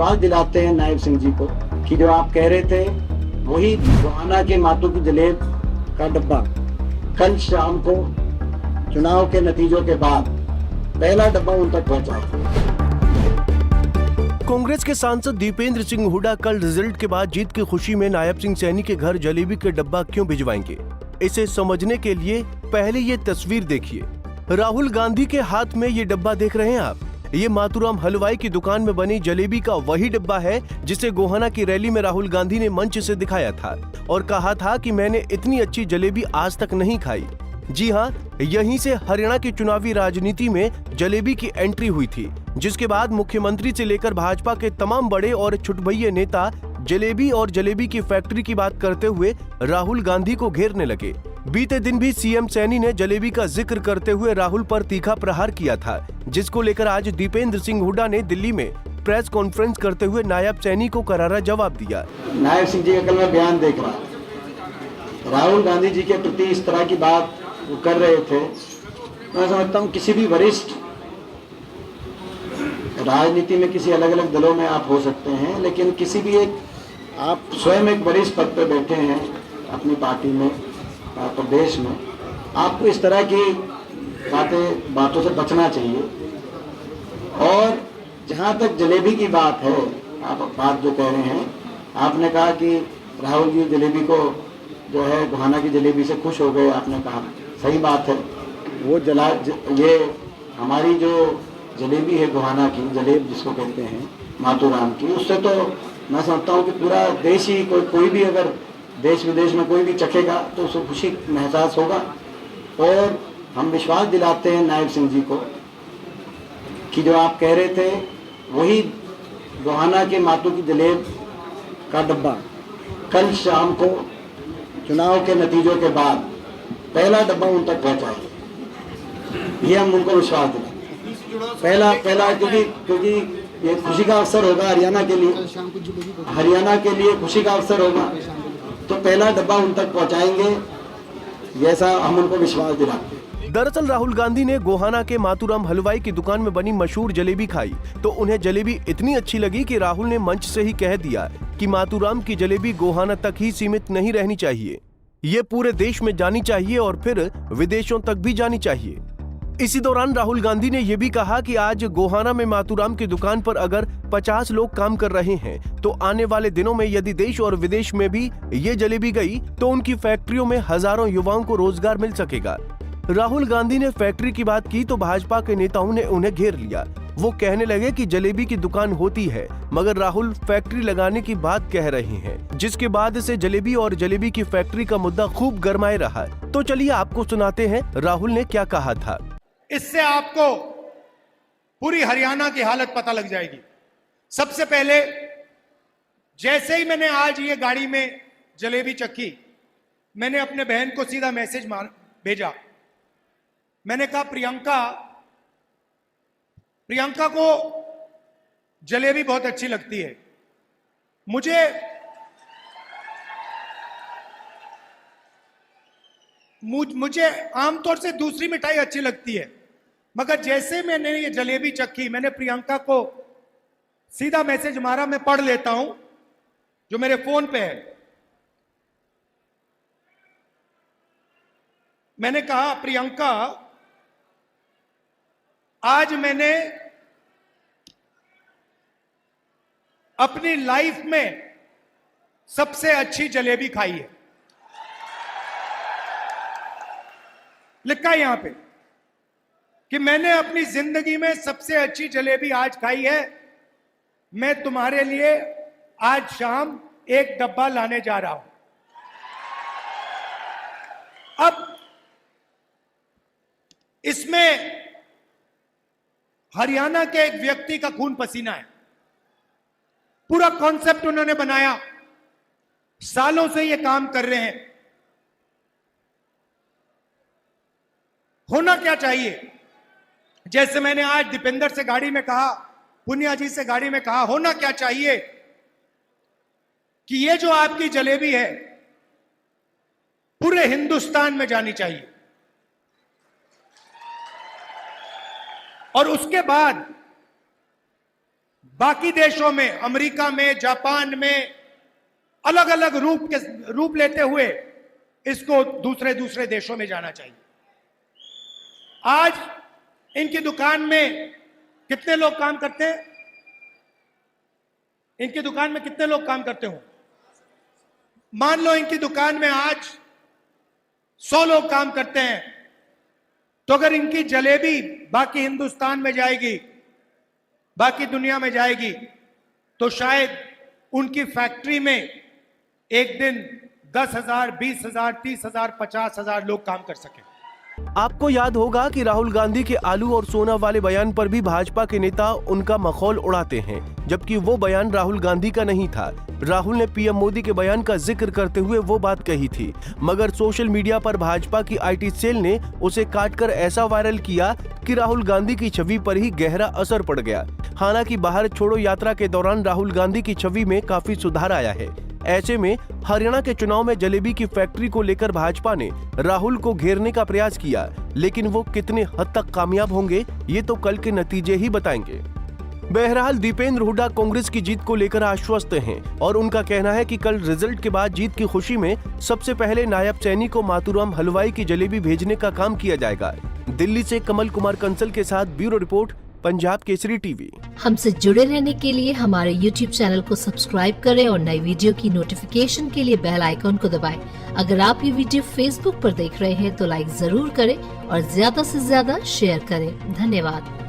विश्वास दिलाते हैं नायब सिंह जी को कि जो आप कह रहे थे वही गोहाना के मातू की जलेब का डब्बा कल शाम को चुनाव के नतीजों के बाद पहला डब्बा उन तक पहुंचाएगा। कांग्रेस के सांसद दीपेंद्र सिंह हुड्डा कल रिजल्ट के बाद जीत की खुशी में नायब सिंह सैनी के घर जलेबी के डब्बा क्यों भिजवाएंगे, इसे समझने के लिए पहले ये तस्वीर देखिए। राहुल गांधी के हाथ में ये डब्बा देख रहे हैं आप, ये मातूराम हलवाई की दुकान में बनी जलेबी का वही डब्बा है जिसे गोहाना की रैली में राहुल गांधी ने मंच से दिखाया था और कहा था कि मैंने इतनी अच्छी जलेबी आज तक नहीं खाई। जी हाँ, यहीं से हरियाणा की चुनावी राजनीति में जलेबी की एंट्री हुई थी, जिसके बाद मुख्यमंत्री से लेकर भाजपा के तमाम बड़े और छुटभइये नेता जलेबी और जलेबी की फैक्ट्री की बात करते हुए राहुल गांधी को घेरने लगे। बीते दिन भी सीएम सैनी ने जलेबी का जिक्र करते हुए राहुल पर तीखा प्रहार किया था, जिसको लेकर आज दीपेंद्र सिंह हुड्डा ने दिल्ली में प्रेस कॉन्फ्रेंस करते हुए नायब सैनी को करारा जवाब दिया। नायब सिंह जी का कल मैं बयान देख रहा, राहुल गांधी जी के प्रति इस तरह की बात वो कर रहे थे। मैं समझता हूँ किसी भी वरिष्ठ राजनीति में किसी अलग अलग दलों में आप हो सकते हैं, लेकिन किसी भी एक आप स्वयं एक वरिष्ठ पद पर बैठे हैं अपनी पार्टी में, प्रदेश में, आपको इस तरह की बातों से बचना चाहिए। और जहाँ तक जलेबी की बात है, आप बात जो कह रहे हैं, आपने कहा कि राहुल जी जलेबी को जो है गोहाना की जलेबी से खुश हो गए, आपने कहा सही बात है। वो ये हमारी जो जलेबी है गोहाना की जलेब जिसको कहते हैं मातूराम की, उससे तो मैं समझता हूँ कि पूरा देश ही कोई भी अगर देश विदेश में कोई भी चखेगा तो उसको खुशी महसूस होगा। और हम विश्वास दिलाते हैं नायब सिंह जी को कि जो आप कह रहे थे वही गोहाना के मातू की जलेब का डब्बा कल शाम को चुनाव के नतीजों के बाद पहला डब्बा उन तक पहुंचाएगा। ये हम उनको विश्वास दिलाते हैं। पहला क्योंकि ये खुशी का अवसर होगा हरियाणा के लिए खुशी का अवसर होगा, तो पहला डब्बा उन तक पहुंचाएंगे, ऐसा हम उनको विश्वास दिलाते हैं। दरअसल राहुल गांधी ने गोहाना के मातूराम हलवाई की दुकान में बनी मशहूर जलेबी खाई तो उन्हें जलेबी इतनी अच्छी लगी कि राहुल ने मंच से ही कह दिया कि मातूराम की जलेबी गोहाना तक ही सीमित नहीं रहनी चाहिए, ये पूरे देश में जानी चाहिए और फिर विदेशों तक भी जानी चाहिए। इसी दौरान राहुल गांधी ने यह भी कहा कि आज गोहाना में मातूराम की दुकान पर अगर 50 लोग काम कर रहे हैं तो आने वाले दिनों में यदि देश और विदेश में भी ये जलेबी गई तो उनकी फैक्ट्रियों में हजारों युवाओं को रोजगार मिल सकेगा। राहुल गांधी ने फैक्ट्री की बात की तो भाजपा के नेताओं ने उन्हें घेर लिया। वो कहने लगे कि जलेबी की दुकान होती है मगर राहुल फैक्ट्री लगाने की बात कह रहे हैं, जिसके बाद से जलेबी और जलेबी की फैक्ट्री का मुद्दा खूब गरमाए रहा। तो चलिए आपको सुनाते हैं राहुल ने क्या कहा था। इससे आपको पूरी हरियाणा की हालत पता लग जाएगी। सबसे पहले जैसे ही मैंने आज ये गाड़ी में जलेबी चखी, मैंने अपने बहन को सीधा मैसेज भेजा। मैंने कहा प्रियंका को जलेबी बहुत अच्छी लगती है। मुझे आमतौर से दूसरी मिठाई अच्छी लगती है, मगर जैसे मैंने ये जलेबी चखी, मैंने प्रियंका को सीधा मैसेज मारा। मैं पढ़ लेता हूं जो मेरे फोन पे है। मैंने कहा, प्रियंका, आज मैंने अपनी लाइफ में सबसे अच्छी जलेबी खाई है। लिखा है यहां पे कि मैंने अपनी जिंदगी में सबसे अच्छी जलेबी आज खाई है। मैं तुम्हारे लिए आज शाम एक डब्बा लाने जा रहा हूं। अब इसमें हरियाणा के एक व्यक्ति का खून पसीना है। पूरा कॉन्सेप्ट उन्होंने बनाया, सालों से ये काम कर रहे हैं। होना क्या चाहिए, जैसे मैंने आज दीपेंद्र से गाड़ी में कहा, पुनिया जी से गाड़ी में कहा, होना क्या चाहिए कि ये जो आपकी जलेबी है पूरे हिंदुस्तान में जानी चाहिए। और उसके बाद बाकी देशों में, अमेरिका में, जापान में अलग अलग रूप लेते हुए इसको दूसरे दूसरे देशों में जाना चाहिए। आज इनकी दुकान में कितने लोग काम करते हैं? इनकी दुकान में कितने लोग काम करते हो? मान लो इनकी दुकान में आज 100 लोग काम करते हैं, तो अगर इनकी जलेबी बाकी हिंदुस्तान में जाएगी, बाकी दुनिया में जाएगी, तो शायद उनकी फैक्ट्री में एक दिन 10,000, 20,000, 30,000, 50,000 लोग काम कर सकें। आपको याद होगा कि राहुल गांधी के आलू और सोना वाले बयान पर भी भाजपा के नेता उनका मखौल उड़ाते हैं, जबकि वो बयान राहुल गांधी का नहीं था। राहुल ने पीएम मोदी के बयान का जिक्र करते हुए वो बात कही थी, मगर सोशल मीडिया पर भाजपा की आईटी सेल ने उसे काटकर ऐसा वायरल किया कि राहुल गांधी की छवि पर ही गहरा असर पड़ गया। हालांकि भारत छोड़ो यात्रा के दौरान राहुल गांधी की छवि में काफी सुधार आया है। ऐसे में हरियाणा के चुनाव में जलेबी की फैक्ट्री को लेकर भाजपा ने राहुल को घेरने का प्रयास किया, लेकिन वो कितने हद तक कामयाब होंगे ये तो कल के नतीजे ही बताएंगे। बहरहाल दीपेंद्र हुड्डा कांग्रेस की जीत को लेकर आश्वस्त हैं और उनका कहना है कि कल रिजल्ट के बाद जीत की खुशी में सबसे पहले नायब सैनी को मातूराम हलवाई की जलेबी भेजने का काम किया जाएगा। दिल्ली से कमल कुमार कंसल के साथ bureau report, Punjab Kesari TV. हमसे जुड़े रहने के लिए हमारे YouTube चैनल को सब्सक्राइब करें और नई वीडियो की नोटिफिकेशन के लिए बेल आइकॉन को दबाएं। अगर आप ये वीडियो Facebook पर देख रहे हैं तो लाइक जरूर करें और ज्यादा से ज्यादा शेयर करें। धन्यवाद।